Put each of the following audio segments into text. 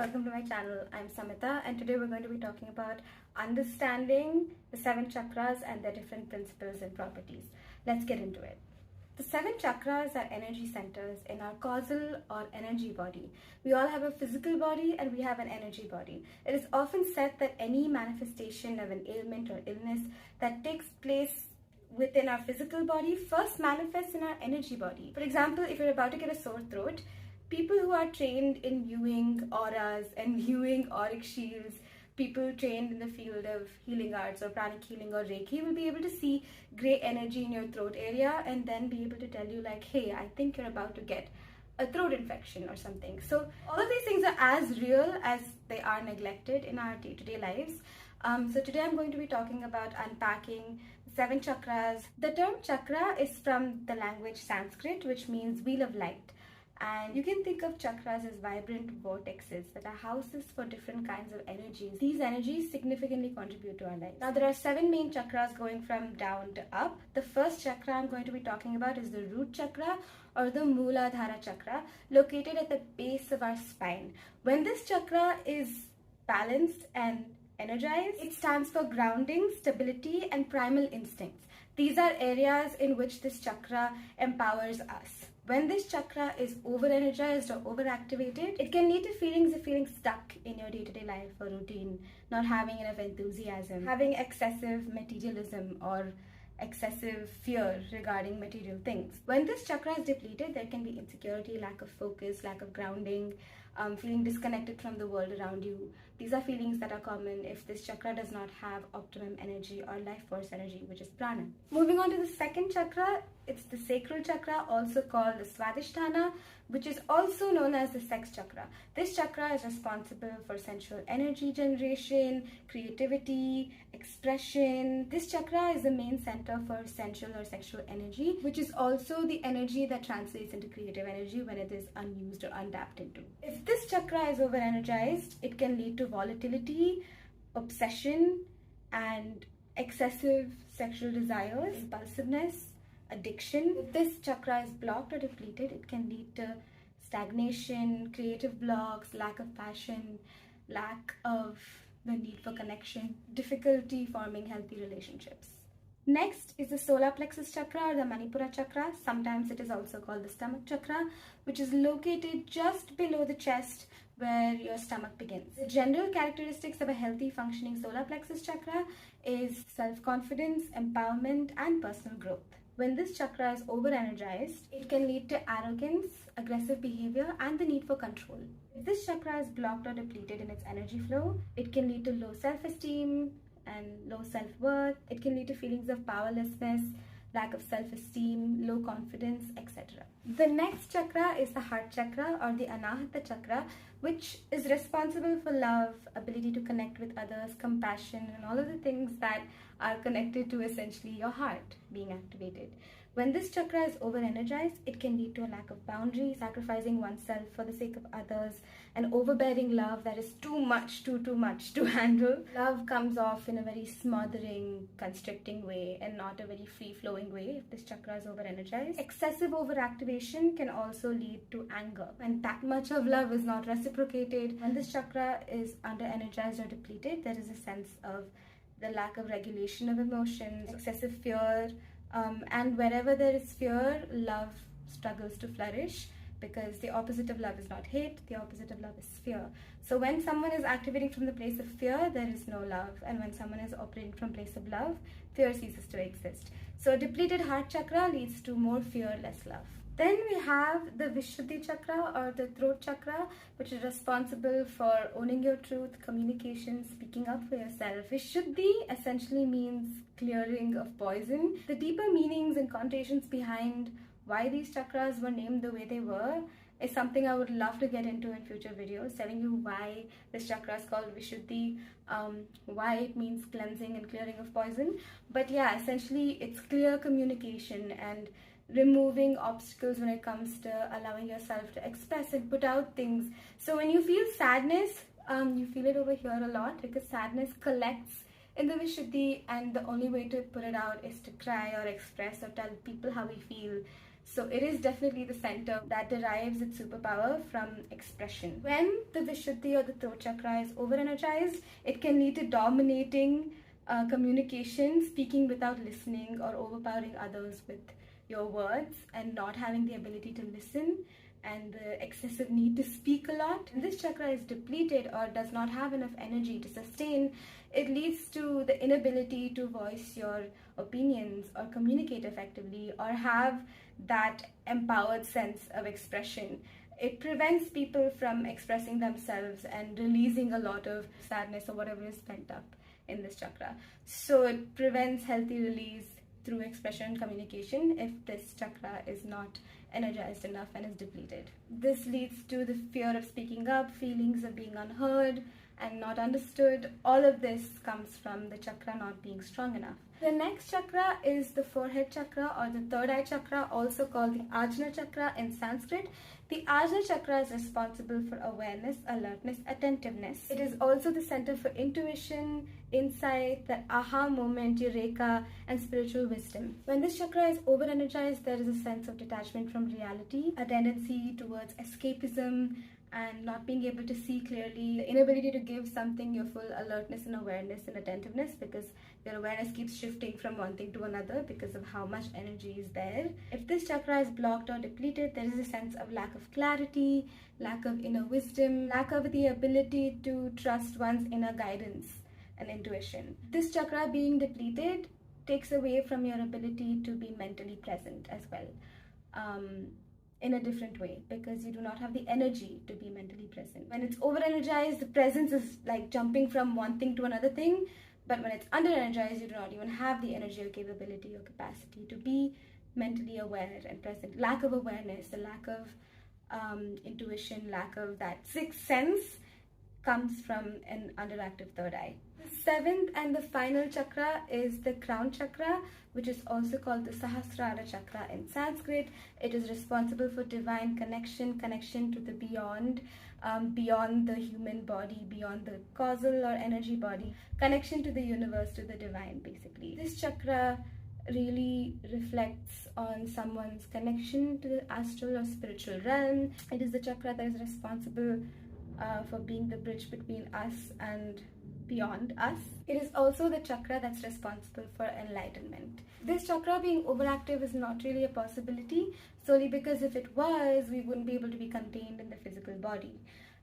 welcome to my channel. I'm Samita and today we're going to be talking about understanding the 7 chakras and their different principles and properties. Let's get into it. The 7 chakras are energy centers in our causal or energy body. We all have a physical body and we have an energy body. It is often said that any manifestation of an ailment or illness that takes place within our physical body first manifests in our energy body. For example, if you're about to get a sore throat, people who are trained in viewing auras and viewing auric shields, people trained in the field of healing arts or pranic healing or Reiki will be able to see gray energy in your throat area and then be able to tell you like, hey, I think you're about to get a throat infection or something. So all of these things are as real as they are neglected in our day-to-day lives. So today I'm going to be talking about unpacking 7 chakras. The term chakra is from the language Sanskrit, which means wheel of light. And you can think of chakras as vibrant vortexes that are houses for different kinds of energies. These energies significantly contribute to our lives. Now, there are 7 main chakras going from down to up. The first chakra I'm going to be talking about is the root chakra or the Mooladhara chakra, located at the base of our spine. When this chakra is balanced and energized, it stands for grounding, stability, and primal instincts. These are areas in which this chakra empowers us. When this chakra is over-energized or overactivated, it can lead to feelings of feeling stuck in your day-to-day life or routine, not having enough enthusiasm, having excessive materialism or excessive fear regarding material things. When this chakra is depleted, there can be insecurity, lack of focus, lack of grounding, feeling disconnected from the world around you. These are feelings that are common if this chakra does not have optimum energy or life force energy, which is prana. Moving on to the second chakra, it's the sacral chakra, also called the Svadishtana, which is also known as the sex chakra. This chakra is responsible for sensual energy generation, creativity, expression. This chakra is the main center for sensual or sexual energy, which is also the energy that translates into creative energy when it is unused or untapped into. If this chakra is over-energized, it can lead to volatility, obsession, and excessive sexual desires, impulsiveness, addiction. If this chakra is blocked or depleted, it can lead to stagnation, creative blocks, lack of passion, lack of the need for connection, difficulty forming healthy relationships. Next is the solar plexus chakra or the Manipura chakra. Sometimes it is also called the stomach chakra, which is located just below the chest where your stomach begins. The general characteristics of a healthy functioning solar plexus chakra is self-confidence, empowerment, and personal growth. When this chakra is over-energized, it can lead to arrogance, aggressive behavior, and the need for control. If this chakra is blocked or depleted in its energy flow, it can lead to low self-esteem and low self-worth. It can lead to feelings of powerlessness, lack of self-esteem, low confidence, etc. The next chakra is the heart chakra or the Anahata chakra, which is responsible for love, ability to connect with others, compassion, and all of the things that are connected to essentially your heart being activated. When this chakra is over-energized, it can lead to a lack of boundaries, sacrificing oneself for the sake of others, and overbearing love that is too much to handle. Love comes off in a very smothering, constricting way and not a very free-flowing way if this chakra is over-energized. Excessive overactivation can also lead to anger, and that much of love is not reciprocated. When this chakra is under-energized or depleted, there is a sense of the lack of regulation of emotions, excessive fear, and wherever there is fear, love struggles to flourish because the opposite of love is not hate, the opposite of love is fear. So when someone is activating from the place of fear, there is no love, and when someone is operating from place of love, fear ceases to exist. So a depleted heart chakra leads to more fear, less love. Then we have the Vishuddhi chakra or the throat chakra, which is responsible for owning your truth, communication, speaking up for yourself. Vishuddhi essentially means clearing of poison. The deeper meanings and connotations behind why these chakras were named the way they were is something I would love to get into in future videos, telling you why this chakra is called Vishuddhi, why it means cleansing and clearing of poison. But yeah, essentially it's clear communication and removing obstacles when it comes to allowing yourself to express and put out things. So when you feel sadness, you feel it over here a lot because sadness collects in the Vishuddhi, and the only way to put it out is to cry or express or tell people how we feel. So it is definitely the center that derives its superpower from expression. When the Vishuddhi or the throat chakra is over-energized, it can lead to dominating communication, speaking without listening, or overpowering others with your words and not having the ability to listen, and the excessive need to speak a lot. When this chakra is depleted or does not have enough energy to sustain, it leads to the inability to voice your opinions or communicate effectively or have that empowered sense of expression. It prevents people from expressing themselves and releasing a lot of sadness or whatever is pent up in this chakra. So it prevents healthy release through expression and communication if this chakra is not energized enough and is depleted. This leads to the fear of speaking up, feelings of being unheard and not understood. All of this comes from the chakra not being strong enough. The next chakra is the forehead chakra or the third eye chakra, also called the Ajna chakra in Sanskrit. The Ajna chakra is responsible for awareness, alertness, attentiveness. It is also the center for intuition, insight, the aha moment, eureka, and spiritual wisdom. When this chakra is over-energized, there is a sense of detachment from reality, a tendency towards escapism, and not being able to see clearly, the inability to give something your full alertness and awareness and attentiveness, because your awareness keeps shifting from one thing to another because of how much energy is there. If this chakra is blocked or depleted, there is a sense of lack of clarity, lack of inner wisdom, lack of the ability to trust one's inner guidance and intuition. This chakra being depleted takes away from your ability to be mentally present as well. In a different way, because you do not have the energy to be mentally present. When it's over-energized, the presence is like jumping from one thing to another thing, but when it's under-energized, you do not even have the energy or capability or capacity to be mentally aware and present. Lack of awareness, the lack of intuition, lack of that sixth sense comes from an underactive third eye. The seventh and the final chakra is the crown chakra, which is also called the Sahasraha chakra in Sanskrit. It is responsible for divine connection to the beyond, beyond the human body, beyond the causal or energy body, connection to the universe, to the divine, basically. This chakra really reflects on someone's connection to the astral or spiritual realm. It is the chakra that is responsible for being the bridge between us and beyond us. It is also the chakra that's responsible for enlightenment. This chakra being overactive is not really a possibility, solely because if it was, we wouldn't be able to be contained in the physical body.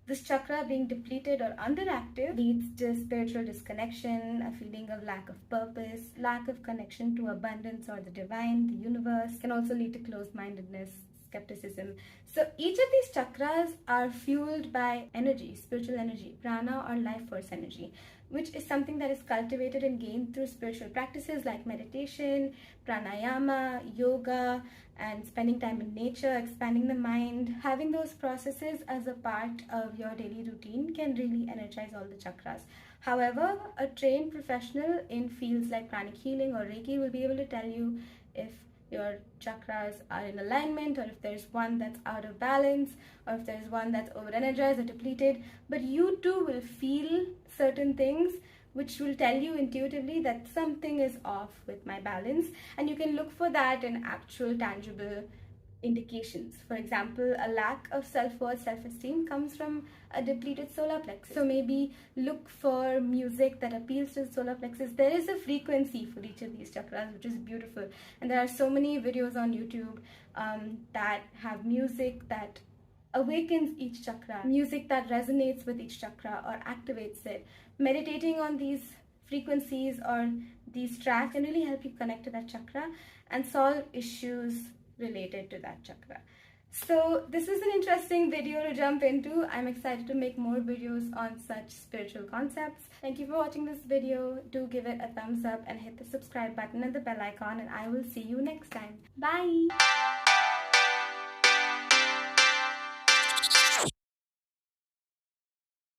This chakra being depleted or underactive leads to spiritual disconnection, a feeling of lack of purpose, lack of connection to abundance or the divine, the universe. Can also lead to closed-mindedness, skepticism. So each of these chakras are fueled by energy, spiritual energy, prana or life force energy, which is something that is cultivated and gained through spiritual practices like meditation, pranayama, yoga, and spending time in nature, expanding the mind. Having those processes as a part of your daily routine can really energize all the chakras. However, a trained professional in fields like pranic healing or Reiki will be able to tell you if your chakras are in alignment, or if there's one that's out of balance, or if there's one that's over-energized or depleted. But you too will feel certain things which will tell you intuitively that something is off with my balance, and you can look for that in actual tangible indications. For example, a lack of self-worth, self-esteem comes from a depleted solar plexus. So maybe look for music that appeals to the solar plexus. There is a frequency for each of these chakras, which is beautiful. And there are so many videos on YouTube that have music that awakens each chakra, music that resonates with each chakra or activates it. Meditating on these frequencies or these tracks can really help you connect to that chakra and solve issues related to that chakra. So this is an interesting video to jump into. I'm excited to make more videos on such spiritual concepts. Thank you for watching this video. Do give it a thumbs up and hit the subscribe button and the bell icon, and I will see you next time. Bye!